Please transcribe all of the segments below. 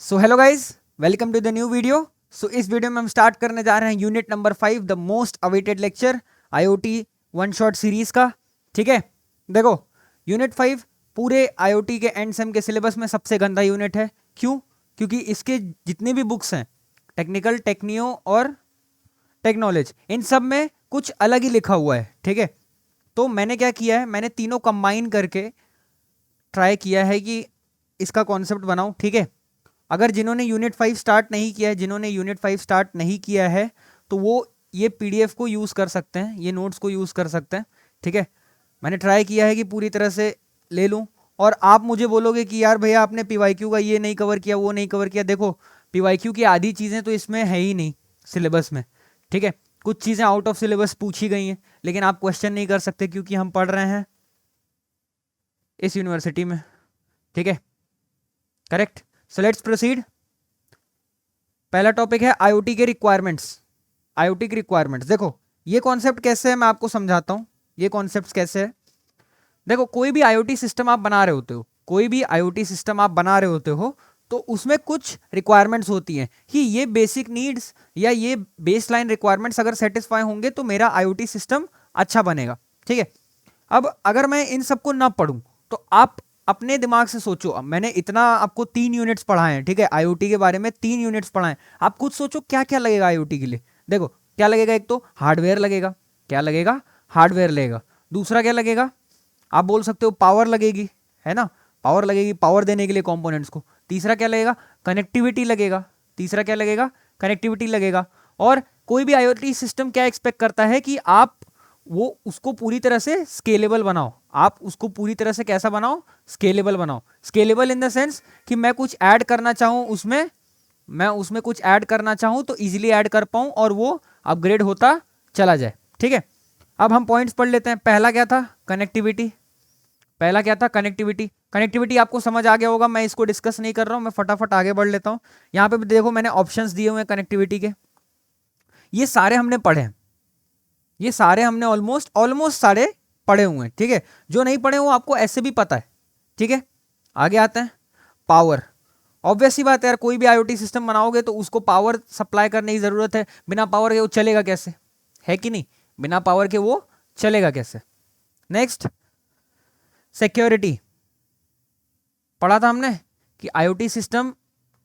So hello guys, welcome to the new video. इस video में हम स्टार्ट करने जा रहे हैं unit number 5, the most awaited lecture IoT one shot series का। ठीक है, देखो यूनिट 5 पूरे आईओटी के एंड सेम के सिलेबस में सबसे गंदा यूनिट है। क्यों? क्योंकि इसके जितनी भी बुक्स हैं, टेक्निकल, टेक्नियो और टेक्नोलॉज, इन सब में कुछ अलग ही लिखा हुआ है। ठीक है, तो मैंने क्या किया है, मैंने तीनों कंबाइन करके ट्राई किया है कि इसका कॉन्सेप्ट बनाऊं। ठीक है, अगर जिन्होंने यूनिट 5 स्टार्ट नहीं किया है, तो वो ये पीडीएफ को यूज़ कर सकते हैं, ये नोट्स को यूज़ कर सकते हैं। ठीक है, मैंने ट्राई किया है कि पूरी तरह से ले लूँ। और आप मुझे बोलोगे कि यार भैया आपने पीवाईक्यू का ये नहीं कवर किया, वो नहीं कवर किया। देखो, पीवाईक्यू की आधी चीज़ें तो इसमें है ही नहीं सिलेबस में। ठीक है, कुछ चीज़ें आउट ऑफ सिलेबस पूछी गई हैं, लेकिन आप क्वेश्चन नहीं कर सकते क्योंकि हम पढ़ रहे हैं इस यूनिवर्सिटी में। ठीक है, करेक्ट। So let's proceed. पहला टॉपिक है आईओटी के रिक्वायरमेंट्स। आईओटी की रिक्वायरमेंट्स, देखो ये कॉन्सेप्ट कैसे है मैं आपको समझाता हूं। ये कॉन्सेप्ट कैसे है, देखो कोई भी आईओटी सिस्टम आप बना रहे होते हो, तो उसमें कुछ रिक्वायरमेंट्स होती हैं कि ये बेसिक नीड्स या ये बेसलाइन रिक्वायरमेंट्स अगर सेटिस्फाई होंगे तो मेरा आईओटी सिस्टम अच्छा बनेगा। ठीक है, अब अगर मैं इन सबको ना पढ़ूं तो आप अपने दिमाग से सोचो। अब मैंने इतना आपको 3 यूनिट्स पढ़ाए हैं, ठीक है, आईओटी के बारे में 3 यूनिट्स पढ़ाए हैं। आप खुद सोचो क्या क्या लगेगा आईओटी के लिए। देखो क्या लगेगा, एक तो हार्डवेयर लगेगा। क्या लगेगा? हार्डवेयर लगेगा। दूसरा क्या लगेगा? आप बोल सकते हो पावर लगेगी, है ना, पावर लगेगी, पावर देने के लिए कंपोनेंट्स को। तीसरा क्या लगेगा? कनेक्टिविटी लगेगा। तीसरा क्या लगेगा? कनेक्टिविटी लगेगा। और कोई भी आईओटी सिस्टम क्या एक्सपेक्ट करता है कि आप वो उसको पूरी तरह से स्केलेबल बनाओ। आप उसको पूरी तरह से कैसा बनाओ? स्केलेबल बनाओ। स्केलेबल इन द सेंस कि मैं कुछ ऐड करना चाहूं उसमें, कुछ ऐड करना चाहूं तो इजीली ऐड कर पाऊं और वो अपग्रेड होता चला जाए। ठीक है, अब हम पॉइंट्स पढ़ लेते हैं। पहला क्या था? कनेक्टिविटी। कनेक्टिविटी आपको समझ आ गया होगा, मैं इसको डिस्कस नहीं कर रहा हूं, मैं फटाफट आगे बढ़ लेता हूं। यहां पे देखो मैंने ऑप्शंस दिए हुए हैं कनेक्टिविटी के, ये सारे हमने पढ़े हैं। ये सारे हमने ऑलमोस्ट सारे पढ़े हुए हैं। ठीक है, जो नहीं पढ़े वो आपको ऐसे भी पता है। ठीक है, आगे आते हैं। पावर, ऑब्वियस सी बात है यार, कोई भी आईओटी सिस्टम बनाओगे तो उसको पावर सप्लाई करने की जरूरत है। बिना पावर के वो चलेगा कैसे? है कि नहीं? बिना पावर के वो चलेगा कैसे? Next, security. पढ़ा था हमने कि आईओटी सिस्टम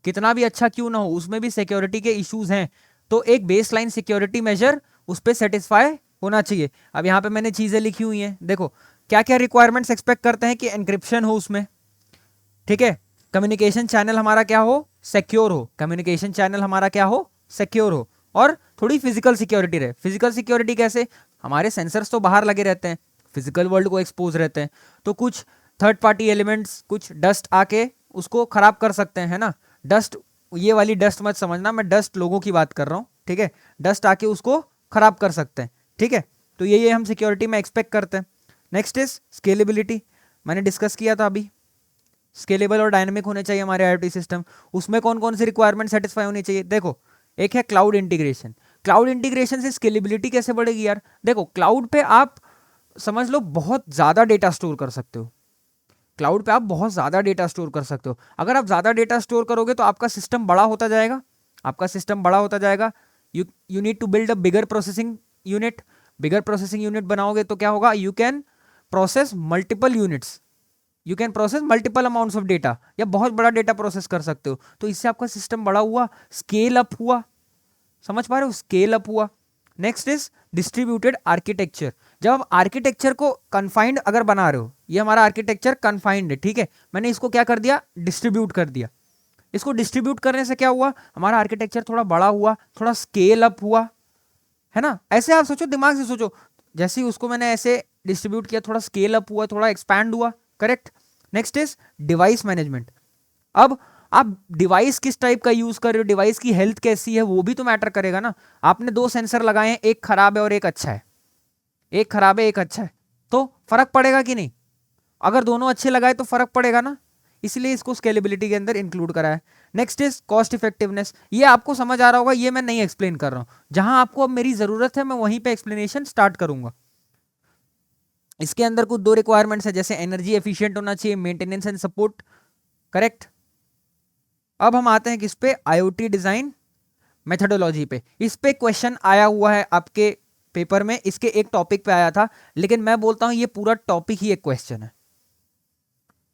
कितना भी अच्छा क्यों ना हो, उसमें भी सिक्योरिटी के इश्यूज हैं, तो एक बेसलाइन सिक्योरिटी मेजर उस पर सेटिस्फाई होना चाहिए। अब यहां पे मैंने चीजें लिखी हुई हैं, देखो क्या क्या रिक्वायरमेंट्स एक्सपेक्ट करते हैं कि एनक्रिप्शन हो उसमें। ठीक है, कम्युनिकेशन चैनल हमारा क्या हो? सिक्योर हो। कम्युनिकेशन चैनल हमारा क्या हो? सिक्योर हो। और थोड़ी फिजिकल सिक्योरिटी रहे। फिजिकल सिक्योरिटी कैसे? हमारे सेंसर्स तो बाहर लगे रहते हैं, फिजिकल वर्ल्ड को एक्सपोज रहते हैं, तो कुछ थर्ड पार्टी एलिमेंट्स, कुछ डस्ट आके उसको खराब कर सकते हैं, है ना। डस्ट, ये वाली डस्ट मत समझना, मैं डस्ट लोगों की बात कर रहा हूँ। ठीक है, डस्ट आके उसको खराब कर सकते हैं। ठीक है, तो ये हम सिक्योरिटी में एक्सपेक्ट करते हैं। नेक्स्ट इज स्केलेबिलिटी, मैंने डिस्कस किया था अभी। स्केलेबल और डायनेमिक होने चाहिए हमारे आईओटी सिस्टम। उसमें कौन कौन सी रिक्वायरमेंट सेटिस्फाई होनी चाहिए? देखो, एक है क्लाउड इंटीग्रेशन। क्लाउड इंटीग्रेशन से स्केलेबिलिटी कैसे बढ़ेगी यार? देखो क्लाउड पे आप समझ लो बहुत ज़्यादा डेटा स्टोर कर सकते हो। क्लाउड पे आप बहुत ज़्यादा डेटा स्टोर कर सकते हो। अगर आप ज़्यादा डेटा स्टोर करोगे तो आपका सिस्टम बड़ा होता जाएगा। You need to build a bigger processing unit. Bigger processing unit बनाओगे तो क्या होगा? You can process multiple amounts of data, या बहुत बड़ा डेटा प्रोसेस कर सकते हो। तो इससे आपका सिस्टम बड़ा हुआ, स्केल अप हुआ। समझ पा रहे हो? स्केल अप हुआ। Next is distributed architecture. जब आप आर्किटेक्चर को कन्फाइंड अगर बना रहे हो, ये हमारा आर्किटेक्चर कन्फाइंड है, ठीक है, मैंने इसको क्या कर दिया? डिस्ट्रीब्यूट कर दिया। इसको डिस्ट्रीब्यूट करने से क्या हुआ? हमारा आर्किटेक्चर थोड़ा बड़ा हुआ, थोड़ा स्केल अप हुआ, है ना। ऐसे आप सोचो, दिमाग से सोचो, जैसे ही उसको मैंने ऐसे डिस्ट्रीब्यूट किया, थोड़ा स्केल अप हुआ, थोड़ा एक्सपैंड हुआ। Correct. Next is device management. अब आप डिवाइस किस टाइप का यूज कर रहे हो, डिवाइस की हेल्थ कैसी है, वो भी तो मैटर करेगा ना। आपने 2 सेंसर लगाए हैं, एक खराब है और एक अच्छा है, तो फर्क पड़ेगा कि नहीं? अगर दोनों अच्छे लगाए तो फर्क पड़ेगा ना, इसलिए इसको स्केलेबिलिटी के अंदर इंक्लूड करा है। Next is cost effectiveness. ये आपको समझ आ रहा होगा, ये मैं नहीं एक्सप्लेन कर रहा हूं, जहां आपको अब मेरी जरूरत है मैं वहीं पे एक्सप्लेनेशन स्टार्ट करूंगा। इसके अंदर कुछ 2 रिक्वायरमेंट्स है, जैसे एनर्जी एफिशिएंट होना चाहिए, मेंटेनेंस एंड सपोर्ट। करेक्ट। अब हम आते हैं किस पे, आईओटी डिजाइन मेथोडोलॉजी पे। इस पे क्वेश्चन आया हुआ है आपके पेपर में, इसके एक टॉपिक पे आया था, लेकिन मैं बोलता हूं ये पूरा टॉपिक ही एक क्वेश्चन है।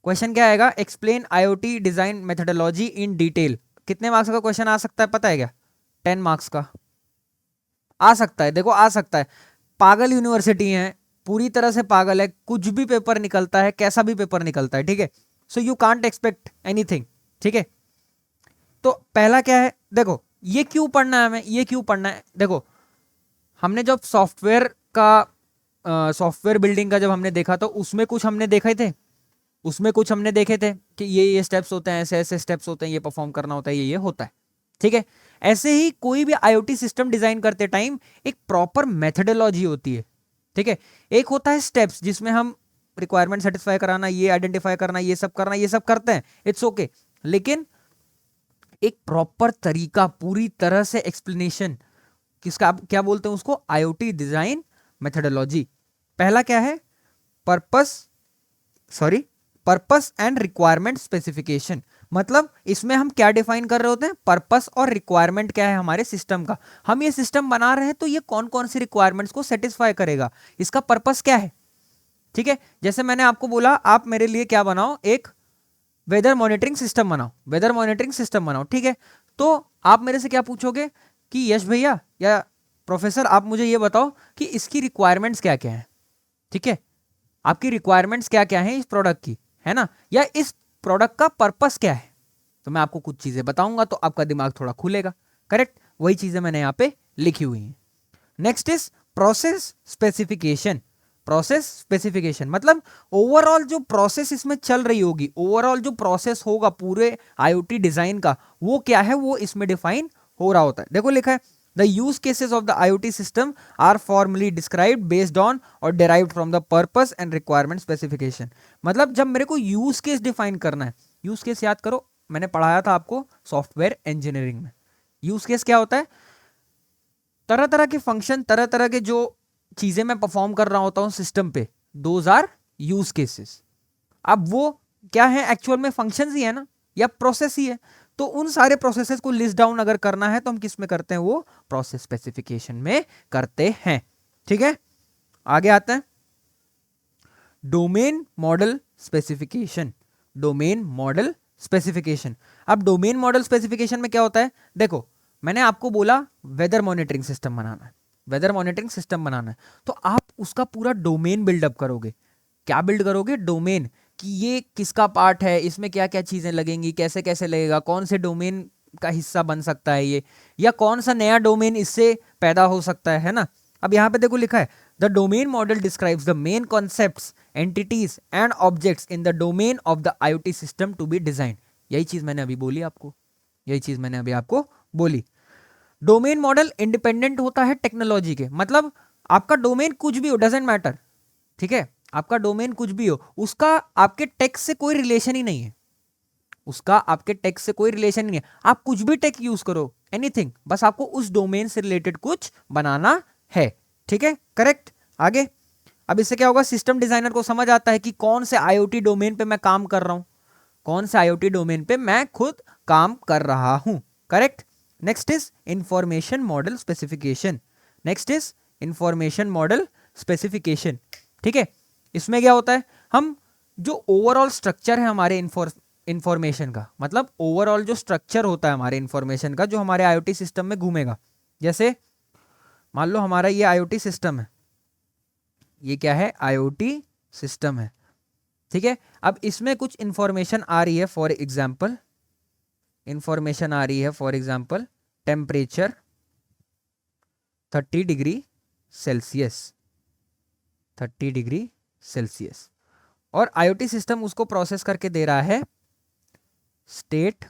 क्वेश्चन क्या आएगा, explain IoT design methodology in detail. कितने मार्क्स का क्वेश्चन आ सकता है पता है क्या, 10 मार्क्स का आ सकता है। देखो आ सकता है, पागल यूनिवर्सिटी है, पूरी तरह से पागल है, कुछ भी पेपर निकलता है, कैसा भी पेपर निकलता है, ठीक है। So you can't expect anything, ठीक है। तो पहला क्या है, देखो ये क्यों पढ़ना है हमें, ये क्यों पढ़ना है, देखो हमने जब सॉफ्टवेयर का सॉफ्टवेयर बिल्डिंग का जब हमने देखा तो उसमें कुछ हमने देखे थे, उसमें कुछ हमने देखे थे कि ये स्टेप्स होते हैं, ऐसे ऐसे स्टेप्स होते हैं, ये परफॉर्म करना होता है, ये होता है, ठीक है। ऐसे ही कोई भी आईओटी सिस्टम डिजाइन करते टाइम एक प्रॉपर मेथोडोलॉजी होती है, ठीक है। एक होता है स्टेप्स जिसमें हम रिक्वायरमेंट सेटिस्फाई कराना, ये आइडेंटिफाई करना, ये सब करना, ये सब करते हैं, इट्स ओके। लेकिन एक प्रॉपर तरीका, पूरी तरह से एक्सप्लेनेशन, किसका आप क्या बोलते हैं उसको, आईओटी डिजाइन मेथोडोलॉजी। पहला क्या है, पर्पस एंड रिक्वायरमेंट स्पेसिफिकेशन। मतलब इसमें हम क्या डिफाइन कर रहे होते हैं, पर्पस और रिक्वायरमेंट क्या है हमारे सिस्टम का। हम ये सिस्टम बना रहे हैं तो ये कौन कौन सी रिक्वायरमेंट्स को सेटिस्फाई करेगा, इसका पर्पस क्या है, ठीक है। जैसे मैंने आपको बोला आप मेरे लिए क्या बनाओ, एक वेदर मॉनिटरिंग सिस्टम बनाओ, वेदर मॉनिटरिंग सिस्टम बनाओ, ठीक है। तो आप मेरे से क्या पूछोगे कि यश भैया या प्रोफेसर आप मुझे ये बताओ कि इसकी रिक्वायरमेंट्स क्या क्या है, ठीक है। आपकी रिक्वायरमेंट्स क्या क्या है इस प्रोडक्ट की, है ना, या इस प्रोडक्ट का पर्पस क्या है। तो मैं आपको कुछ चीजें बताऊंगा तो आपका दिमाग थोड़ा खुलेगा, करेक्ट। वही चीजें मैंने यहाँ पे लिखी हुई हैं। Next is process specification. Process specification मतलब ओवरऑल जो प्रोसेस इसमें चल रही होगी, ओवरऑल जो प्रोसेस होगा पूरे आईओटी डिजाइन का, वो क्या है, वो इसमें डिफाइन हो रहा होता है। देखो लिखा है, the use cases of the IoT system are formally described based on और derived from the purpose and requirement specification. मतलब जब मेरे को यूज केस डिफाइन करना है, यूज केस याद करो मैंने पढ़ाया था आपको सॉफ्टवेयर इंजीनियरिंग में। यूज केस क्या होता है, तरह तरह के फंक्शन, तरह तरह के जो चीजें मैं परफॉर्म कर रहा होता हूं सिस्टम पे, दोज आर यूज केसेस। अब वो क्या है, एक्चुअल में फंक्शंस ही है ना, या प्रोसेस ही है। तो उन सारे प्रोसेसेस को लिस्ट डाउन अगर करना है तो हम किस में करते हैं, वो प्रोसेस स्पेसिफिकेशन में करते हैं, ठीक है। आगे आते हैं domain model specification. Domain model specification, अब डोमेन मॉडल स्पेसिफिकेशन में क्या होता है, देखो मैंने आपको बोला वेदर मॉनिटरिंग सिस्टम बनाना है, वेदर मॉनिटरिंग सिस्टम बनाना है, तो आप उसका पूरा डोमेन बिल्डअप करोगे। क्या बिल्ड करोगे, डोमेन, कि ये किसका पार्ट है, इसमें क्या क्या चीजें लगेंगी, कैसे कैसे लगेगा, कौन से डोमेन का हिस्सा बन सकता है ये, या कौन सा नया डोमेन इससे पैदा हो सकता है ना। अब यहाँ पे देखो लिखा है, the domain model describes the main concepts, entities and objects in the domain of the IoT system to be design. यही चीज मैंने अभी बोली आपको, यही चीज मैंने अभी आपको बोली। डोमेन मॉडल इंडिपेंडेंट होता है टेक्नोलॉजी के, मतलब आपका डोमेन कुछ भी हो, डजेंट मैटर, ठीक है। आपका डोमेन कुछ भी हो, उसका आपके टेक्स्ट से कोई रिलेशन ही नहीं है, उसका आपके टेक्स्ट से कोई रिलेशन नहीं है। आप कुछ भी टेक्स्ट यूज करो, एनीथिंग, बस आपको उस डोमेन से रिलेटेड कुछ बनाना है, ठीक है, करेक्ट। आगे, अब इससे क्या होगा, सिस्टम डिजाइनर को समझ आता है कि कौन से आईओटी डोमेन पे मैं काम कर रहा हूं, कौन से आईओटी डोमेन पे मैं खुद काम कर रहा हूं, correct. Next is information model specification. Next is information model specification, ठीक है। इसमें क्या होता है, हम जो ओवरऑल स्ट्रक्चर है हमारे इंफॉर्मेशन का, मतलब ओवरऑल जो स्ट्रक्चर होता है हमारे इंफॉर्मेशन का, जो हमारे आईओटी सिस्टम में घूमेगा। जैसे मान लो हमारा ये आईओटी सिस्टम है, ये क्या है, आईओटी सिस्टम है, ठीक है। अब इसमें कुछ इंफॉर्मेशन आ रही है, फॉर एग्जांपल इंफॉर्मेशन आ रही है, for example temperature 30 degree Celsius, 30 degree Celsius, और आईओटी सिस्टम उसको प्रोसेस करके दे रहा है स्टेट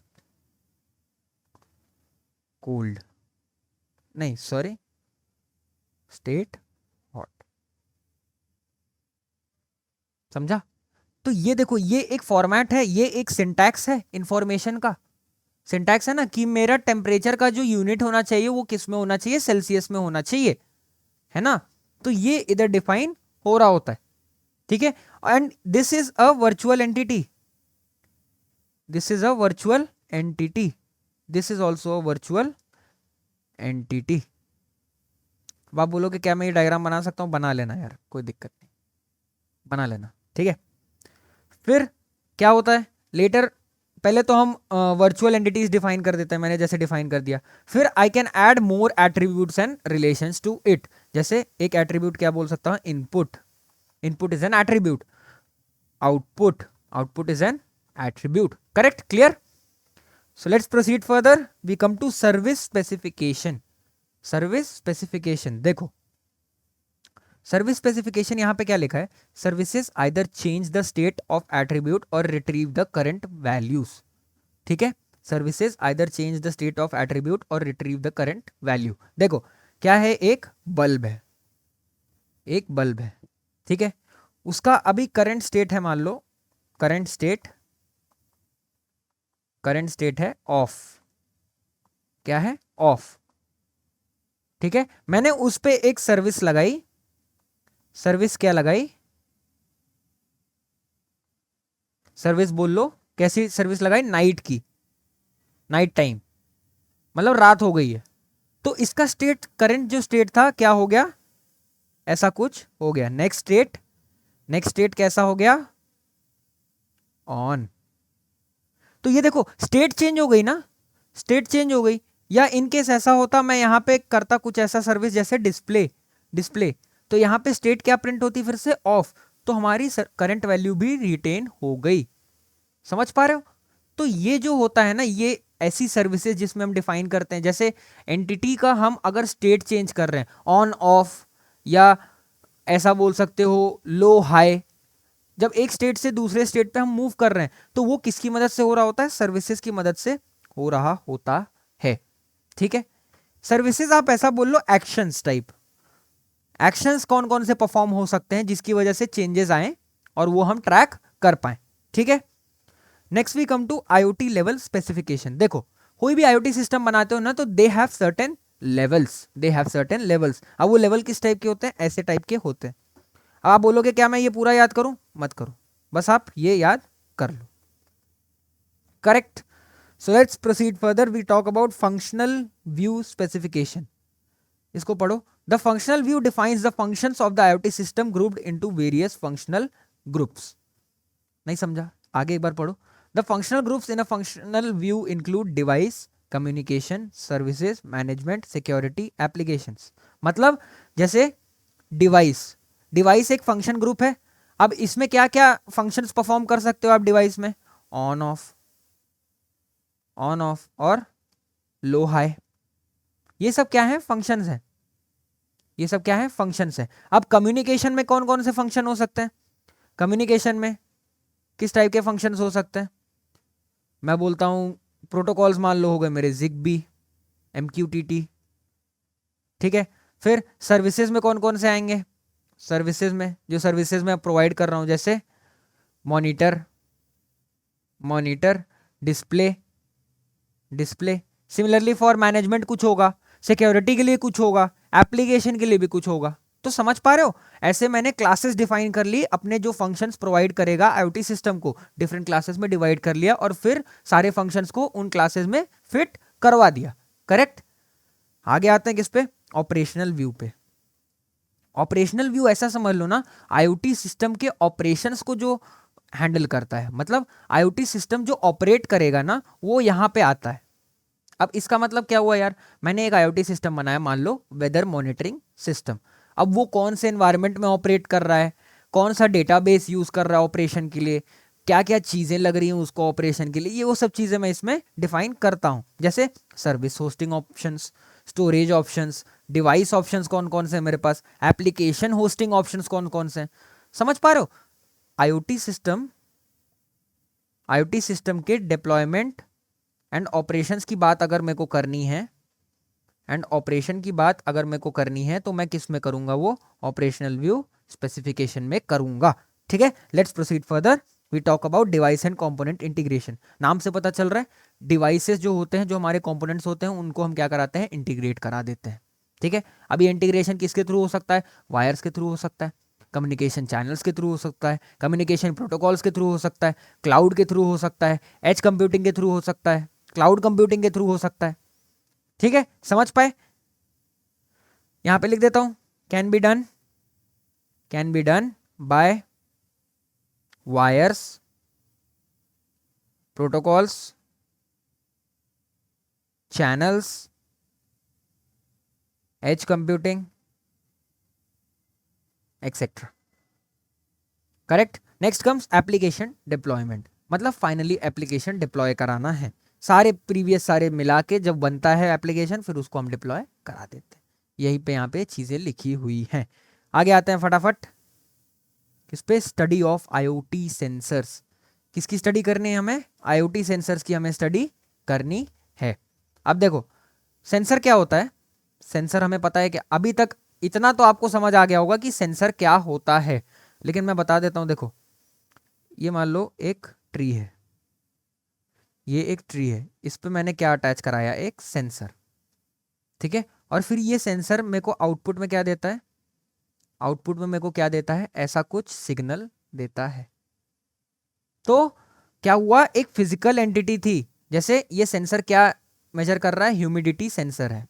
कोल्ड, नहीं सॉरी, स्टेट हॉट, समझा। तो ये देखो, ये एक फॉर्मेट है, ये एक सिंटैक्स है इंफॉर्मेशन का, सिंटैक्स है ना, कि मेरा टेम्परेचर का जो यूनिट होना चाहिए वो किस में होना चाहिए, सेल्सियस में होना चाहिए, है ना। तो ये इधर डिफाइन हो रहा होता है, ठीक है। And this is a virtual entity, this is a virtual entity, this is also virtual entity. अब आप बोलोगे क्या मैं ये डायग्राम बना सकता हूँ? बना लेना यार, कोई दिक्कत नहीं, बना लेना, ठीक है। फिर क्या होता है लेटर, पहले तो हम वर्चुअल एंटिटीज डिफाइन कर देते हैं, मैंने जैसे डिफाइन कर दिया। फिर I can add more attributes and relations to it. जैसे एक एट्रीब्यूट क्या बोल सकता हूँ? Input, input is an attribute. Output, output is an attribute. Correct, clear? So let's proceed further, we come to service specification. Service specification, देखो service specification यहां पे क्या लिखा है? Services either change the state of attribute और retrieve the current values. ठीक है, services either change the state of attribute और रिट्रीव द करंट वैल्यू। देखो क्या है, एक बल्ब है, एक बल्ब है, ठीक है, उसका अभी करंट स्टेट है, मान लो करंट स्टेट, करंट स्टेट है ऑफ, क्या है? ऑफ। ठीक है, मैंने उस पे एक सर्विस लगाई, सर्विस क्या लगाई? सर्विस बोल लो, कैसी सर्विस लगाई? नाइट की, नाइट टाइम, मतलब रात हो गई है, तो इसका स्टेट, करंट जो स्टेट था क्या हो गया? ऐसा कुछ हो गया। नेक्स्ट स्टेट, नेक्स्ट स्टेट कैसा हो गया? ऑन। तो ये देखो स्टेट चेंज हो गई ना, स्टेट चेंज हो गई। या इनकेस ऐसा होता मैं यहां पे करता कुछ ऐसा सर्विस जैसे डिस्प्ले, डिस्प्ले, तो यहां पे स्टेट क्या प्रिंट होती? फिर से ऑफ, तो हमारी करंट वैल्यू भी रिटेन हो गई। समझ पा रहे हो? तो ये जो होता है ना, ये ऐसी सर्विसेज जिसमें हम डिफाइन करते हैं, जैसे एंटिटी का हम अगर स्टेट चेंज कर रहे हैं, ऑन ऑफ, या ऐसा बोल सकते हो लो हाई, जब एक स्टेट से दूसरे स्टेट पे हम मूव कर रहे हैं तो वो किसकी मदद से हो रहा होता है? सर्विसेज की मदद से हो रहा होता है। ठीक है, सर्विसेज आप ऐसा बोल लो एक्शंस टाइप, एक्शंस कौन कौन से परफॉर्म हो सकते हैं जिसकी वजह से चेंजेस आए और वो हम ट्रैक कर पाए। ठीक है, next we come to IoT level specification. देखो कोई भी आईओटी सिस्टम बनाते हो ना तो they have certain levels, they have certain levels. अब वो लेवल किस टाइप के होते हैं? ऐसे टाइप के होते हैं। अब आप बोलोगे क्या मैं ये पूरा याद करूं? मत करो, बस आप ये याद कर लो। Correct, so let's proceed further, we talk about functional view specification. इसको पढ़ो। The functional view defines the functions of the IoT system grouped into various functional groups. नहीं समझा? आगे एक बार पढ़ो। The functional groups in a functional view include device, communication, services, management, security, applications. मतलब जैसे डिवाइस, डिवाइस एक function group है। अब इसमें क्या क्या फंक्शंस परफॉर्म कर सकते हो आप डिवाइस में? ऑन ऑफ, ऑन ऑफ और लो हाई, ये सब क्या है? फंक्शंस हैं, ये सब क्या है? फंक्शंस हैं। अब कम्युनिकेशन में कौन कौन से फंक्शन हो सकते हैं? कम्युनिकेशन में किस टाइप के फंक्शंस हो सकते हैं? मैं बोलता हूं प्रोटोकॉल्स मान लो हो गए मेरे जिगबी, MQTT। ठीक है, फिर सर्विसेज में कौन कौन से आएंगे? सर्विसेज में, जो सर्विसेज मैं प्रोवाइड कर रहा हूं, जैसे monitor, monitor, display, display. Similarly for management कुछ होगा, सिक्योरिटी के लिए कुछ होगा, एप्लीकेशन के लिए भी कुछ होगा। तो समझ पा रहे हो? ऐसे मैंने क्लासेस डिफाइन कर ली, अपने जो फंक्शंस प्रोवाइड करेगा आईओटी सिस्टम को डिफरेंट क्लासेस में डिवाइड कर लिया और फिर सारे फंक्शंस को उन क्लासेस में फिट करवा दिया। करेक्ट, आगे आते हैं किस पे? ऑपरेशनल व्यू पे। ऑपरेशनल व्यू ऐसा समझ लो ना, आईओटी सिस्टम के ऑपरेशंस को जो हैंडल करता है, मतलब आईओटी सिस्टम जो ऑपरेट करेगा ना वो यहां पे आता है। अब इसका मतलब क्या हुआ यार? मैंने एक आईओटी सिस्टम बनाया, मान लो वेदर मॉनिटरिंग सिस्टम। अब वो कौन से एनवायरनमेंट में ऑपरेट कर रहा है, कौन सा डेटाबेस यूज कर रहा है ऑपरेशन के लिए, क्या क्या चीजें लग रही हैं उसको ऑपरेशन के लिए, ये वो सब चीजें मैं इसमें डिफाइन करता हूं। जैसे service hosting options, storage options, device options कौन कौन से हैं मेरे पास, एप्लीकेशन होस्टिंग ऑप्शंस कौन कौन से हैं। समझ पा रहे हो? आईओटी सिस्टम, आईओटी सिस्टम के डिप्लॉयमेंट एंड ऑपरेशंस की बात अगर मेरे को करनी है, एंड ऑपरेशन की बात अगर मेरे को करनी है तो मैं किस में करूंगा? वो ऑपरेशनल व्यू स्पेसिफिकेशन में करूंगा। ठीक है, let's proceed further, we talk about device and component integration. नाम से पता चल रहा है डिवाइसेस जो होते हैं, जो हमारे कंपोनेंट्स होते हैं, उनको हम क्या कराते हैं? इंटीग्रेट करा देते हैं। ठीक है, अब ये इंटीग्रेशन किसके थ्रू हो सकता है? वायर्स के थ्रू हो सकता है, कम्युनिकेशन चैनल्स के थ्रू हो सकता है, कम्युनिकेशन प्रोटोकॉल्स के थ्रू हो सकता है, क्लाउड के थ्रू हो सकता है, एज कंप्यूटिंग के थ्रू हो सकता है। क्लाउड कंप्यूटिंग के थ्रू हो सकता है। ठीक है, समझ पाए? यहां पे लिख देता हूं, can be done by wires, protocols, channels, edge computing etcetera. Correct. Next comes application deployment, मतलब फाइनली एप्लीकेशन डिप्लॉय कराना है। सारे प्रीवियस सारे मिला के जब बनता है एप्लीकेशन, फिर उसको हम डिप्लॉय करा देते हैं। यही पे यहाँ पे चीजें लिखी हुई हैं। आगे आते हैं फटाफट किस पे, स्टडी ऑफ आईओटी सेंसर्स। किसकी स्टडी करनी है हमें? आईओटी सेंसर्स की हमें स्टडी करनी है। अब देखो सेंसर क्या होता है। सेंसर हमें पता है कि अभी तक इतना तो आपको समझ आ गया होगा कि सेंसर क्या होता है, लेकिन मैं बता देता हूं। देखो ये मान लो एक ट्री है, ये एक ट्री है, इस पे मैंने क्या अटैच कराया? एक सेंसर। ठीक है, और फिर ये सेंसर मेरे को आउटपुट में क्या देता है? आउटपुट में मेरे को क्या देता है? ऐसा कुछ सिग्नल देता है। तो क्या हुआ? एक फिजिकल एंटिटी थी। जैसे ये सेंसर क्या मेजर कर रहा है? ह्यूमिडिटी सेंसर है।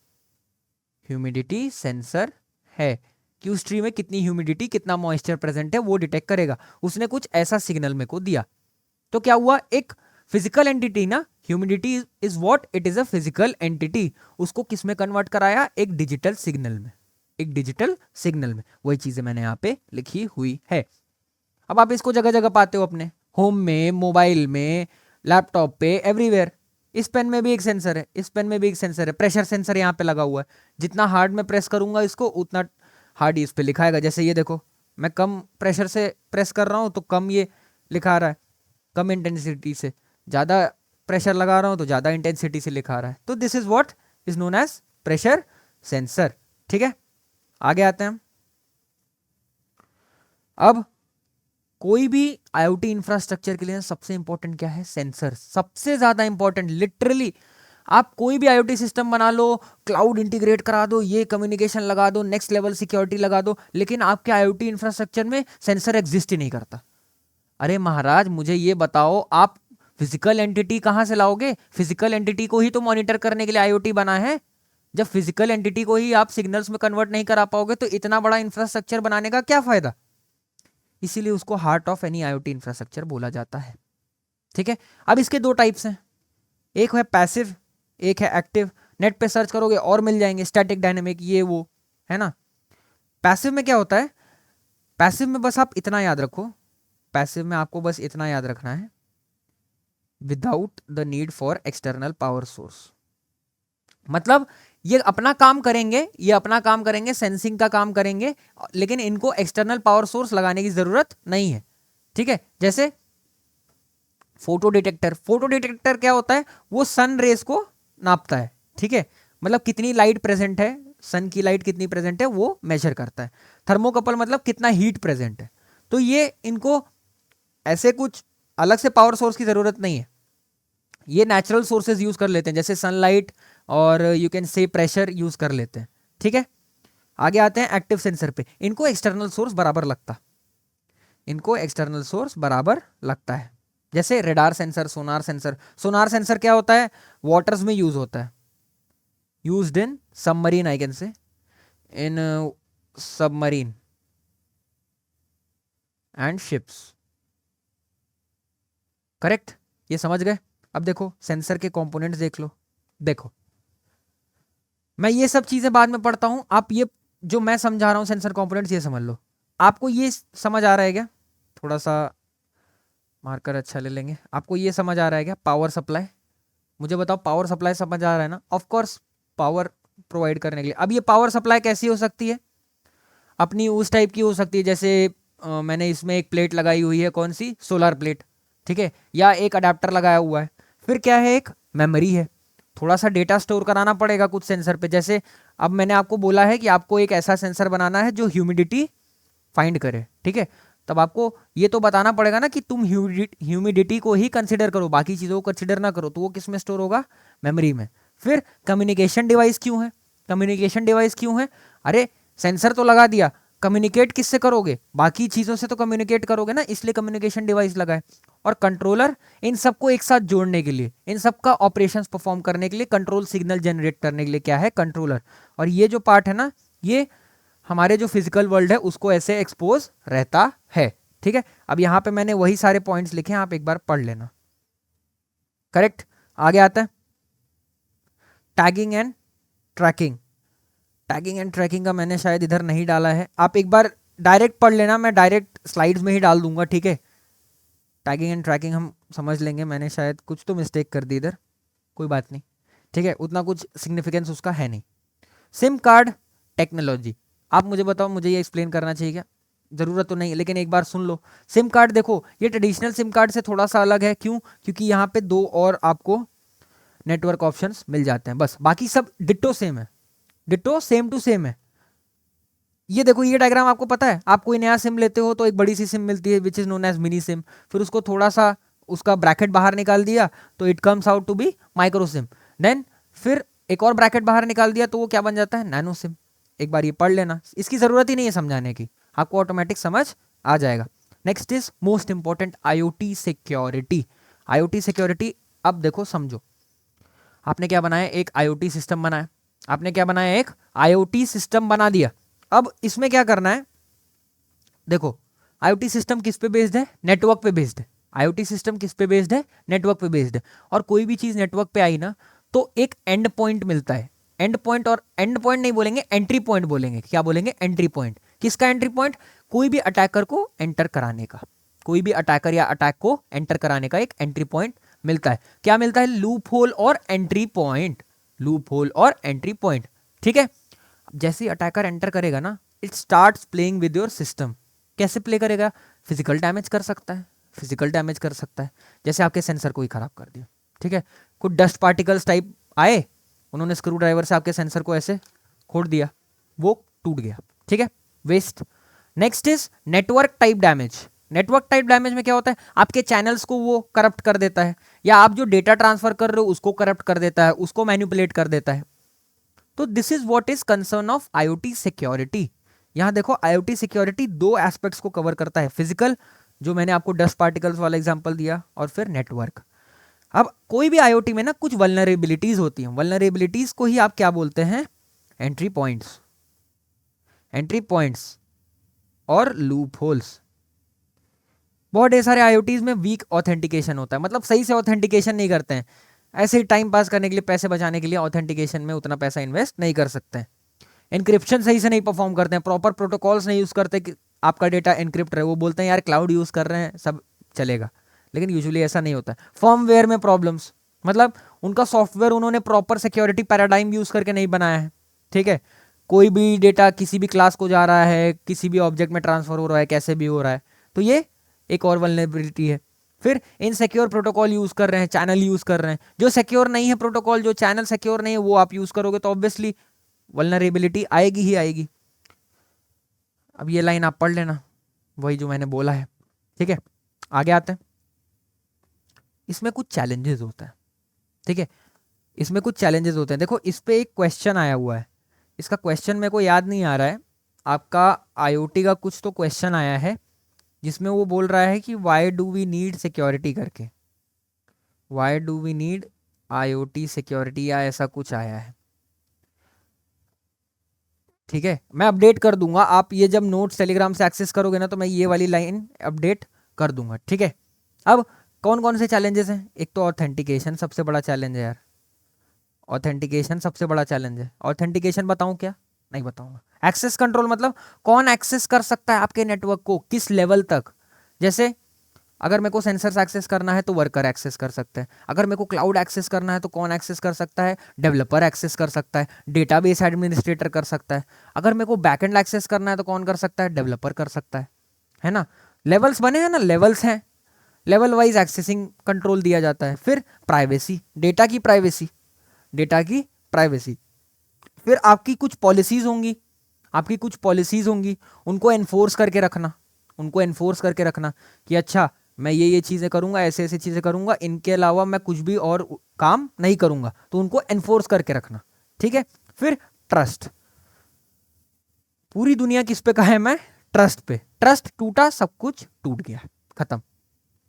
ह्यूमिडिटी सेंसर है कि उस ट्री में कितनी ह्यूमिडिटी, कितना मॉइस्चर प्रेजेंट है, वो डिटेक्ट करेगा। उसने कुछ ऐसा सिग्नल मेरे को दिया। तो क्या हुआ? एक फिजिकल एंटिटी ना, humidity is what? It is a physical entity. उसको किस में कन्वर्ट कराया? एक डिजिटल सिग्नल में। एक डिजिटल सिग्नल में। वही चीजें मैंने यहाँ पे लिखी हुई है। अब आप इसको जगह जगह पाते हो, अपने होम में, मोबाइल में, लैपटॉप पे, एवरीवेयर। इस पेन में भी एक सेंसर है, इस पेन में भी एक सेंसर है। प्रेशर सेंसर यहाँ पे लगा हुआ है। जितना हार्ड में प्रेस करूंगा इसको, उतना हार्ड इस पे लिखाएगा। जैसे ये देखो, मैं कम प्रेशर से प्रेस कर रहा हूँ तो कम ये लिखा रहा है, कम इंटेंसिटी से। ज़्यादा प्रेशर लगा रहा हूँ तो ज़्यादा इंटेंसिटी से लिखा रहा है। तो this is what is known as pressure sensor. ठीक है, आगे आते हैं हम। अब कोई भी आईओटी इंफ्रास्ट्रक्चर के लिए सबसे इंपॉर्टेंट क्या है? सेंसर। सबसे ज्यादा इंपॉर्टेंट। लिटरली आप कोई भी आईओटी सिस्टम बना लो, क्लाउड इंटीग्रेट करा दो, ये कम्युनिकेशन लगा दो, नेक्स्ट लेवल सिक्योरिटी लगा दो, लेकिन आपके आईओटी इंफ्रास्ट्रक्चर में सेंसर एग्जिस्ट ही नहीं करता। अरे महाराज मुझे ये बताओ, आप फिजिकल एंटिटी कहां से लाओगे? फिजिकल एंटिटी को ही तो मॉनिटर करने के लिए आईओटी बना है। जब फिजिकल एंटिटी को ही आप सिग्नल्स में कन्वर्ट नहीं करा पाओगे तो इतना बड़ा इंफ्रास्ट्रक्चर बनाने का क्या फायदा? इसीलिए उसको heart of any IoT infrastructure बोला जाता है। ठीक है, अब इसके दो टाइप्स हैं, एक है पैसिव, एक है एक्टिव। नेट पे सर्च करोगे और मिल जाएंगे, स्टैटिक, डायनेमिक, ये वो, है ना। पैसिव में क्या होता है? पैसिव में बस आप इतना याद रखो, पैसिव में आपको बस इतना याद रखना है, without the need for external power source. मतलब ये अपना काम करेंगे, ये अपना काम करेंगे, सेंसिंग का काम करेंगे, लेकिन इनको एक्सटर्नल पावर सोर्स लगाने की जरूरत नहीं है। ठीक है, जैसे फोटो डिटेक्टर। फोटो डिटेक्टर क्या होता है? वो सन रेस को नापता है। ठीक है, मतलब कितनी लाइट प्रेजेंट है, सन की लाइट कितनी प्रेजेंट है वो मेजर करता है। थर्मोकपल मतलब कितना हीट प्रेजेंट है। तो ये इनको ऐसे कुछ अलग से पावर सोर्स की जरूरत नहीं है, ये नेचुरल सोर्सेज यूज कर लेते हैं, जैसे सनलाइट और you can say pressure use कर लेते हैं। ठीक है, आगे आते हैं एक्टिव सेंसर पे। इनको एक्सटर्नल सोर्स बराबर लगता, इनको एक्सटर्नल सोर्स बराबर लगता है। जैसे रेडार सेंसर, सोनार सेंसर। सोनार सेंसर क्या होता है? वाटर्स में यूज होता है, used in submarine, I can say in submarine and ships. Correct, ये समझ गए। अब देखो सेंसर के कंपोनेंट्स देख लो। देखो मैं ये सब चीजें बाद में पढ़ता हूं, आप ये जो मैं समझा रहा हूं सेंसर कंपोनेंट्स ये समझ लो। आपको ये समझ आ रहा है क्या? थोड़ा सा मार्कर अच्छा ले लेंगे। आपको ये समझ आ रहा है क्या? पावर सप्लाई, मुझे बताओ, पावर सप्लाई समझ आ रहा है ना? ऑफ कोर्स पावर प्रोवाइड करने के लिए। अब ये पावर सप्लाई कैसी हो सकती है? अपनी उस टाइप की हो सकती है, जैसे मैंने इसमें एक प्लेट लगाई हुई है, कौन सी? Solar plate. ठीक है, या एक अडेप्टर लगाया हुआ है। फिर क्या है? एक मेमोरी है, थोड़ा सा डेटा स्टोर कराना पड़ेगा कुछ सेंसर पे। जैसे अब मैंने आपको बोला है कि आपको एक ऐसा सेंसर बनाना है जो ह्यूमिडिटी फाइंड करे। ठीक है, तब आपको ये तो बताना पड़ेगा ना कि तुम ह्यूमिडिटी को ही कंसिडर करो, बाकी चीज़ों को कंसिडर ना करो। तो वो किस में स्टोर होगा? मेमोरी में। फिर कम्युनिकेशन डिवाइस क्यों है? कम्युनिकेशन डिवाइस क्यों है? अरे सेंसर तो लगा दिया, कम्युनिकेट किससे करोगे, बाकी चीज़ों से तो कम्युनिकेट करोगे ना, इसलिए कम्युनिकेशन डिवाइस लगा है। और कंट्रोलर इन सबको एक साथ जोड़ने के लिए, इन सबका ऑपरेशंस परफॉर्म करने के लिए, कंट्रोल सिग्नल जनरेट करने के लिए क्या है, कंट्रोलर। और ये जो पार्ट है ना, ये हमारे जो फिजिकल वर्ल्ड है उसको ऐसे एक्सपोज रहता है। ठीक है, अब यहाँ पे मैंने वही सारे पॉइंट्स लिखे हैं, आप एक बार पढ़ लेना। करेक्ट। आगे आता है tagging and tracking. Tagging and tracking का मैंने शायद इधर नहीं डाला है, आप एक बार डायरेक्ट पढ़ लेना, मैं डायरेक्ट स्लाइड्स में ही डाल दूंगा। ठीक है, टैगिंग एंड ट्रैकिंग हम समझ लेंगे, मैंने शायद कुछ तो मिस्टेक कर दी इधर, कोई बात नहीं। ठीक है, उतना कुछ सिग्निफिकेंस उसका है नहीं। सिम कार्ड टेक्नोलॉजी, आप मुझे बताओ, मुझे ये एक्सप्लेन करना चाहिए क्या? ज़रूरत तो नहीं, लेकिन एक बार सुन लो। सिम कार्ड देखो, ये ट्रेडिशनल सिम कार्ड से थोड़ा सा अलग है, क्यों? क्योंकि यहाँ पे 2 और आपको नेटवर्क ऑप्शंस मिल जाते हैं बस, बाकी सब डिट्टो सेम है, डिट्टो सेम टू सेम है। ये देखो, ये डायग्राम आपको पता है, आप कोई नया सिम लेते हो तो एक बड़ी सी सिम मिलती है which is known as mini SIM, फिर उसको थोड़ा सा उसका ब्रैकेट बाहर निकाल दिया तो it comes out to be micro SIM, then फिर एक और ब्रैकेट बाहर निकाल दिया तो वो क्या बन जाता है, नैनो सिम। एक बार ये पढ़ लेना, इसकी जरूरत ही नहीं है समझाने की, आपको ऑटोमेटिक समझ आ जाएगा। Next is most important, IoT security. IoT security, अब देखो समझो, आपने क्या बनाया, एक IoT सिस्टम बनाया, आपने क्या बनाया, एक IoT सिस्टम बना दिया। अब इसमें क्या करना है, देखो IoT सिस्टम किस पे बेस्ड है, नेटवर्क पे बेस्ड है। IoT सिस्टम किस पे बेस्ड है, नेटवर्क पे बेस्ड है। और कोई भी चीज नेटवर्क पे आई ना तो एक एंड पॉइंट मिलता है, एंड पॉइंट, और एंड पॉइंट नहीं बोलेंगे, एंट्री पॉइंट बोलेंगे। क्या बोलेंगे, एंट्री पॉइंट। किसका एंट्री पॉइंट, कोई भी अटैकर को एंटर कराने का, कोई भी अटैकर या अटैक को एंटर कराने का एक एंट्री पॉइंट मिलता है। क्या मिलता है, लूप होल और एंट्री पॉइंट, लूप होल और एंट्री पॉइंट। ठीक है, जैसे ही अटैकर एंटर करेगा ना, it starts playing with your system. कैसे प्ले करेगा, फिजिकल डैमेज कर सकता है, फिजिकल डैमेज कर सकता है, जैसे आपके सेंसर को ही खराब कर दिया। ठीक है, कुछ डस्ट पार्टिकल्स टाइप आए, उन्होंने स्क्रू ड्राइवर से आपके सेंसर को ऐसे खोद दिया, वो टूट गया। ठीक है, waste. Next is network type damage. Network type damage में क्या होता है, आपके चैनल्स को वो करप्ट कर देता है, या आप जो डेटा ट्रांसफर कर रहे हो उसको करप्ट कर देता है, उसको मैनिपुलेट कर देता है। तो this is what is concern of IoT security. यहां देखो, IoT सिक्योरिटी 2 एस्पेक्ट्स को कवर करता है, फिजिकल, जो मैंने आपको डस्ट पार्टिकल्स वाला एग्जांपल दिया, और फिर नेटवर्क। अब कोई भी IoT में ना कुछ वल्नरेबिलिटीज होती हैं, वल्नरेबिलिटीज को ही आप क्या बोलते हैं, एंट्री पॉइंट्स, एंट्री पॉइंट्स और लूप होल्स। बहुत ढेर सारे IoTs में वीक ऑथेंटिकेशन होता है, मतलब सही से ऑथेंटिकेशन नहीं करते हैं, ऐसे ही टाइम पास करने के लिए, पैसे बचाने के लिए ऑथेंटिकेशन में उतना पैसा इन्वेस्ट नहीं कर सकते हैं। एनक्रिप्शन सही से नहीं परफॉर्म करते हैं, प्रॉपर प्रोटोकॉल्स नहीं यूज करते कि आपका डेटा एनक्रिप्ट रहे। वो बोलते हैं यार क्लाउड यूज कर रहे हैं सब चलेगा, लेकिन यूजुअली ऐसा नहीं होता है। फर्मवेयर में प्रॉब्लम्स, मतलब उनका सॉफ्टवेयर उन्होंने प्रॉपर सिक्योरिटी पैराडाइम यूज करके नहीं बनाया है। ठीक है, कोई भी डेटा किसी भी क्लास को जा रहा है, किसी भी ऑब्जेक्ट में ट्रांसफर हो रहा है, कैसे भी हो रहा है, तो ये एक और वल्नरेबिलिटी है। फिर इनसिक्योर प्रोटोकॉल यूज कर रहे हैं, चैनल यूज कर रहे हैं, जो सिक्योर नहीं है प्रोटोकॉल, जो चैनल सिक्योर नहीं है वो आप यूज करोगे तो ऑब्वियसली वल्नरेबिलिटी आएगी ही आएगी। अब ये लाइन आप पढ़ लेना, वही जो मैंने बोला है। ठीक है, आगे आते हैं। इसमें कुछ चैलेंजेस होता है। ठीक है, इसमें कुछ चैलेंजेस होते हैं। देखो इस पे एक क्वेश्चन आया हुआ है, इसका क्वेश्चन मेरे को याद नहीं आ रहा है, आपका IoT का कुछ तो क्वेश्चन आया है जिसमें वो बोल रहा है कि why do we need security करके, why do we need IoT security, या ऐसा कुछ आया है। ठीक है, मैं अपडेट कर दूंगा, आप ये जब नोट्स टेलीग्राम से एक्सेस करोगे ना तो मैं ये वाली लाइन अपडेट कर दूंगा। ठीक है, अब कौन कौन से चैलेंजेस हैं, एक तो ऑथेंटिकेशन सबसे बड़ा चैलेंज है यार, ऑथेंटिकेशन सबसे बड़ा चैलेंज है। ऑथेंटिकेशन बताऊं क्या, नहीं बताऊंगा। एक्सेस कंट्रोल, मतलब कौन एक्सेस कर सकता है आपके नेटवर्क को, किस लेवल तक। जैसे अगर मेरे को सेंसर्स एक्सेस करना है तो वर्कर एक्सेस कर सकते हैं, अगर मेरे को क्लाउड एक्सेस करना है तो कौन एक्सेस कर सकता है, डेवलपर एक्सेस कर सकता है, डेटाबेस एडमिनिस्ट्रेटर कर सकता है, अगर मेरे को बैकएंड एक्सेस करना है तो कौन कर सकता है, डेवलपर कर सकता है ना। लेवल्स बने हैं ना, लेवल्स हैं, लेवल वाइज एक्सेसिंग कंट्रोल दिया जाता है। फिर प्राइवेसी, डेटा की प्राइवेसी, डेटा की प्राइवेसी। फिर आपकी कुछ पॉलिसीज होंगी, आपकी कुछ पॉलिसीज होंगी, उनको एनफोर्स करके रखना, उनको एनफोर्स करके रखना कि अच्छा मैं ये चीज़ें करूंगा, ऐसे ऐसे चीज़ें करूंगा, इनके अलावा मैं कुछ भी और काम नहीं करूंगा, तो उनको एनफोर्स करके रखना। ठीक है, फिर ट्रस्ट, पूरी दुनिया किस पे कायम है? ट्रस्ट पे। ट्रस्ट टूटा, सब कुछ टूट गया, खत्म।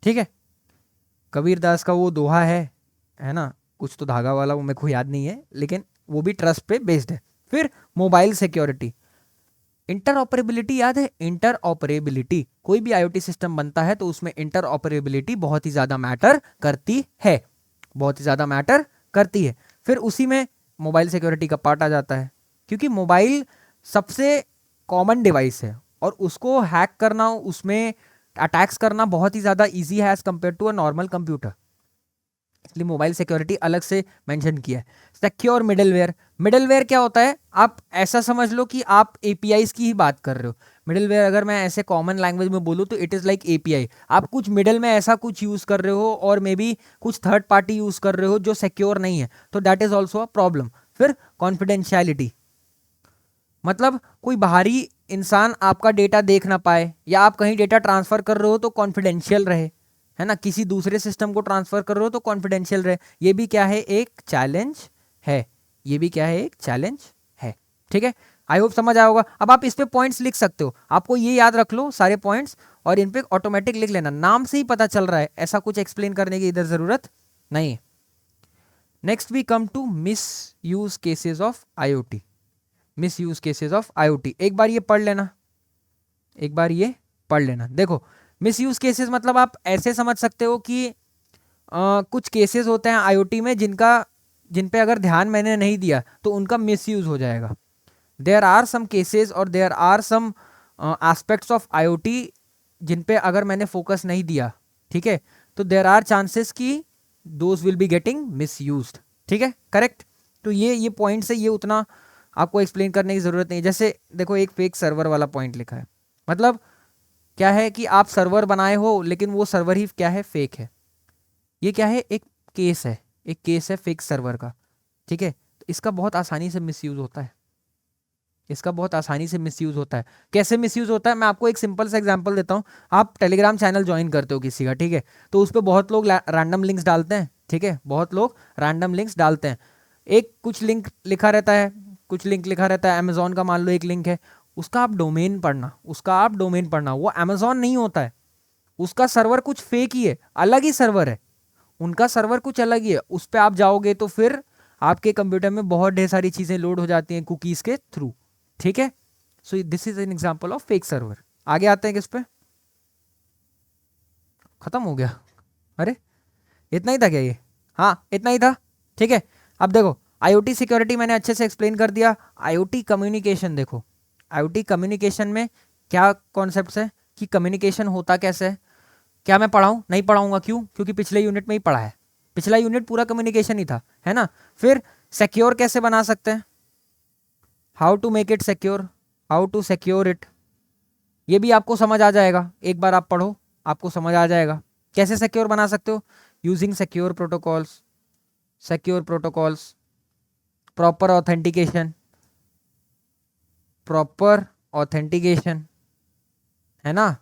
ठीक है, कबीर दास का वो दोहा है ना, कुछ तो धागा वाला, वो मेरे को याद नहीं है, लेकिन वो भी ट्रस्ट पे बेस्ड है। फिर मोबाइल सिक्योरिटी, इंटरऑपरेबिलिटी याद है? इंटरऑपरेबिलिटी, कोई भी आईओटी सिस्टम बनता है तो उसमें इंटरऑपरेबिलिटी बहुत ही ज्यादा मैटर करती है, बहुत ही ज्यादा मैटर करती है। फिर उसी में मोबाइल सिक्योरिटी का पार्ट आ जाता है, क्योंकि मोबाइल सबसे कॉमन डिवाइस है और उसको हैक करना, उसमें अटैक्स करना बहुत ही ज़्यादा इजी है as compare to a normal computer, इसलिए मोबाइल सिक्योरिटी अलग से मेंशन किया है। सिक्योर मिडलवेयर, मिडलवेयर क्या होता है? आप ऐसा समझ लो कि आप एपीआईज की ही बात कर रहे हो। मिडलवेयर अगर मैं ऐसे कॉमन लैंग्वेज में बोलूँ तो इट इज़ लाइक एपीआई। आप कुछ मिडल में ऐसा कुछ यूज़ कर रहे हो और मे बी कुछ थर्ड पार्टी यूज़ कर रहे हो जो सिक्योर नहीं है, तो that is also a problem. फिर कॉन्फिडेंशियलिटी, मतलब कोई बाहरी इंसान आपका डेटा देख ना पाए, या आप कहीं डेटा ट्रांसफर कर रहे हो तो कॉन्फिडेंशियल रहे, है ना, किसी दूसरे सिस्टम को ट्रांसफर कर रहे हो तो कॉन्फिडेंशियल रहे। ये भी क्या है? एक चैलेंज है, ये भी क्या है? एक चैलेंज है। ठीक है, आई होप समझ आया होगा। अब आप इस पे पॉइंट्स लिख सकते हो, आपको ये याद रख लो सारे पॉइंट्स और इन पे ऑटोमेटिक लिख लेना, नाम से ही पता चल रहा है, ऐसा कुछ एक्सप्लेन करने की इधर जरूरत नहीं है। Next we come to misuse cases of IoT, misuse cases of IoT. एक बार ये पढ़ लेना, एक बार ये पढ़ लेना। देखो, मिस यूज केसेस मतलब आप ऐसे समझ सकते हो कि कुछ केसेस होते हैं आईओटी में जिन पे अगर ध्यान मैंने नहीं दिया तो उनका मिस यूज हो जाएगा। देयर आर सम केसेस और there are some aspects of IoT जिन पे अगर मैंने फोकस नहीं दिया, ठीक है, तो देयर आर चांसेस कि those will be getting misused. ठीक है, करेक्ट। तो ये पॉइंट से ये उतना आपको एक्सप्लेन करने की जरूरत नहीं। जैसे देखो, एक फेक सर्वर वाला पॉइंट लिखा है, मतलब क्या है कि आप सर्वर बनाए हो लेकिन वो सर्वर ही क्या है? फेक है। ये क्या है? एक केस है, एक केस है फेक सर्वर का। ठीक है, तो इसका बहुत आसानी से मिसयूज होता है, इसका बहुत आसानी से मिसयूज होता है। कैसे मिसयूज होता है? मैं आपको एक सिंपल सा एग्जांपल देता हूँ। आप टेलीग्राम चैनल ज्वाइन करते हो किसी का, ठीक है, तो उस पर बहुत लोग रैंडम लिंक्स डालते हैं, ठीक है, बहुत लोग रैंडम लिंक्स डालते हैं। एक कुछ लिंक लिखा रहता है, कुछ लिंक लिखा रहता है, अमेजोन का मान लो एक लिंक है, उसका आप डोमेन पढ़ना, उसका आप डोमेन पढ़ना, वो अमेजोन नहीं होता है, उसका सर्वर कुछ फेक ही है, अलग ही सर्वर है, उनका सर्वर कुछ अलग ही है। उस पर आप जाओगे तो फिर आपके कंप्यूटर में बहुत ढेर सारी चीजें लोड हो जाती हैं कुकीज के थ्रू। ठीक है, so this is an example of fake server. आगे आते हैं किस पे? खत्म हो गया? अरे इतना ही था क्या ये? हाँ इतना ही था। ठीक है, अब देखो, आईओटी सिक्योरिटी मैंने अच्छे से एक्सप्लेन कर दिया। आईओटी कम्युनिकेशन, देखो आईओटी कम्युनिकेशन में क्या कॉन्सेप्ट्स है कि कम्युनिकेशन होता कैसे है। क्या मैं पढ़ाऊँ? नहीं पढ़ाऊंगा, क्यों? क्योंकि पिछले यूनिट में ही पढ़ा है, पिछला यूनिट पूरा कम्युनिकेशन ही था, है ना। फिर सिक्योर कैसे बना सकते हैं, how to make it secure, how to secure it, ये भी आपको समझ आ जाएगा, एक बार आप पढ़ो आपको समझ आ जाएगा कैसे सिक्योर बना सकते हो। Using secure protocols, secure protocols, proper authentication, proper authentication, है ना।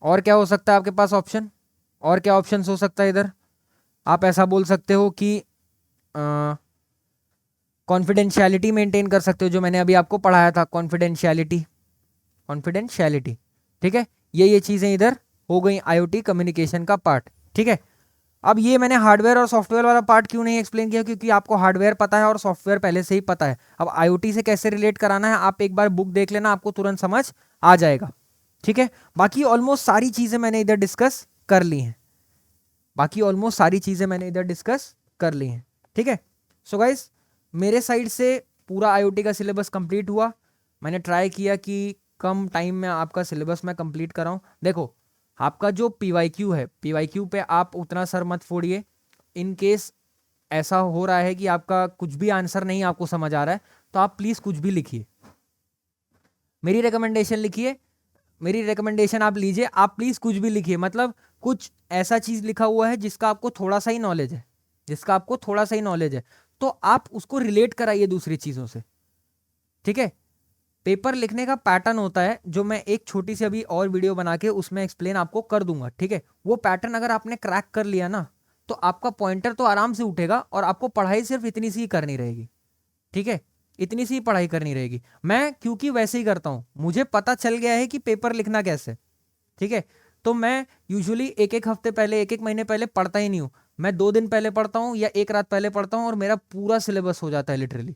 और क्या हो सकता है आपके पास ऑप्शन? और क्या ऑप्शंस हो सकता है इधर? आप ऐसा बोल सकते हो कि कॉन्फिडेंशियलिटी मेंटेन कर सकते हो, जो मैंने अभी आपको पढ़ाया था, कॉन्फिडेंशियलिटी, कॉन्फिडेंशियलिटी। ठीक है, ये चीज़ें इधर हो गई आईओटी कम्युनिकेशन का पार्ट। ठीक है, अब ये मैंने हार्डवेयर और सॉफ्टवेयर वाला पार्ट क्यों नहीं एक्सप्लेन किया? क्योंकि आपको हार्डवेयर पता है और सॉफ्टवेयर पहले से ही पता है। अब आईओटी से कैसे रिलेट कराना है, आप एक बार बुक देख लेना, आपको तुरंत समझ आ जाएगा। ठीक है, बाकी ऑलमोस्ट सारी चीज़ें मैंने इधर डिस्कस कर ली हैं, बाकी ऑलमोस्ट सारी चीज़ें मैंने इधर डिस्कस कर ली हैं। ठीक है, सो गाइस, मेरे साइड से पूरा आईओटी का सिलेबस कंप्लीट हुआ। मैंने ट्राई किया कि कम टाइम में आपका सिलेबस मैं कंप्लीट कराऊं। देखो, आपका जो पीवाईक्यू है, पीवाईक्यू पे आप उतना सर मत फोड़िए। इन केस ऐसा हो रहा है कि आपका कुछ भी आंसर नहीं आपको समझ आ रहा है, तो आप प्लीज़ कुछ भी लिखिए, मेरी रिकमेंडेशन लिखिए, मेरी रिकमेंडेशन आप लीजिए, आप प्लीज़ कुछ भी लिखिए। मतलब कुछ ऐसा चीज़ लिखा हुआ है जिसका आपको थोड़ा सा ही नॉलेज है, जिसका आपको थोड़ा सा ही नॉलेज है, तो आप उसको रिलेट कराइए दूसरी चीज़ों से। ठीक है, पेपर लिखने का पैटर्न होता है जो मैं एक छोटी सी अभी और वीडियो बना के उसमें एक्सप्लेन आपको कर दूंगा। ठीक है, वो पैटर्न अगर आपने क्रैक कर लिया ना, तो आपका पॉइंटर तो आराम से उठेगा और आपको पढ़ाई सिर्फ इतनी सी ही करनी रहेगी। ठीक है, इतनी सी पढ़ाई करनी रहेगी। मैं क्योंकि वैसे ही करता हूँ, मुझे पता चल गया है कि पेपर लिखना कैसे, ठीक है। तो मैं यूजुअली एक एक हफ्ते पहले, एक एक महीने पहले पढ़ता ही नहीं हूँ। मैं 2 दिन पहले पढ़ता हूँ या एक रात पहले पढ़ता हूँ और मेरा पूरा सिलेबस हो जाता है, लिटरली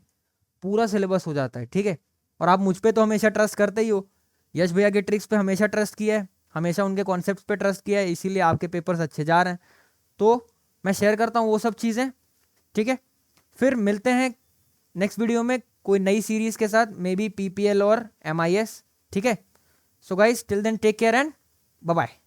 पूरा सिलेबस हो जाता है, ठीक है। और आप मुझ पे तो हमेशा ट्रस्ट करते ही हो, यश भैया के ट्रिक्स पे हमेशा ट्रस्ट किया है, हमेशा उनके कॉन्सेप्ट पे ट्रस्ट किया है, इसीलिए आपके पेपर्स अच्छे जा रहे हैं। तो मैं शेयर करता हूँ वो सब चीज़ें, ठीक है। फिर मिलते हैं नेक्स्ट वीडियो में कोई नई सीरीज के साथ, मे बी PPL और MIS, ठीक है। So guys till then take care and bye bye.